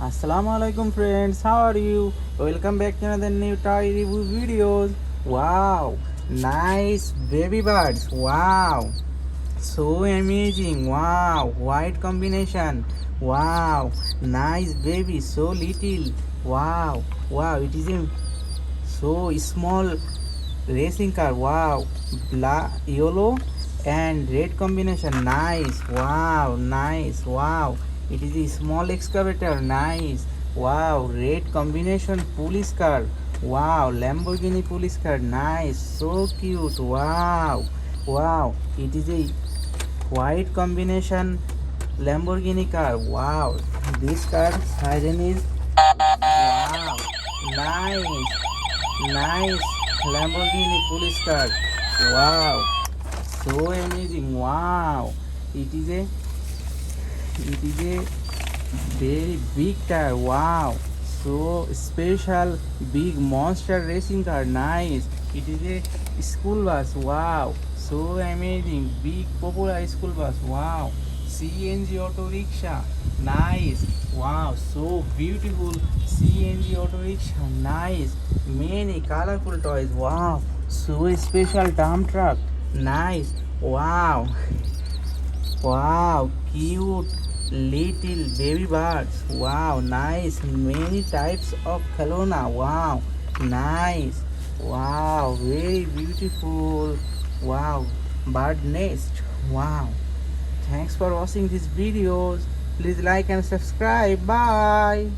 Assalamu alaikum friends, how are you? Welcome back to another new toy review videos. Wow, nice baby birds. Wow, so amazing. Wow, white combination. Wow, nice baby, so little. Wow, it is a so small racing car. Wow, black, yellow and red combination. Nice. Wow, nice. Wow, it is a small excavator. Nice. Wow, red combination police car. Wow, Lamborghini police car. Nice. So cute. Wow, it is a white combination Lamborghini car. Wow, this car siren is wow, nice Lamborghini police car. Wow, so amazing. Wow, it is a very big car. Wow, so special big monster racing car. Nice. It is a school bus. Wow, so amazing big popular school bus. Wow, CNG auto rickshaw. Nice. Wow, so beautiful CNG auto rickshaw. Nice. Many colorful toys. Wow, so special dump truck. Nice. Wow, cute little baby birds. Wow, nice. Many types of khelona. Wow, nice. Wow, very beautiful. Wow, bird nest. Wow. Thanks for watching these videos. Please like and subscribe. Bye.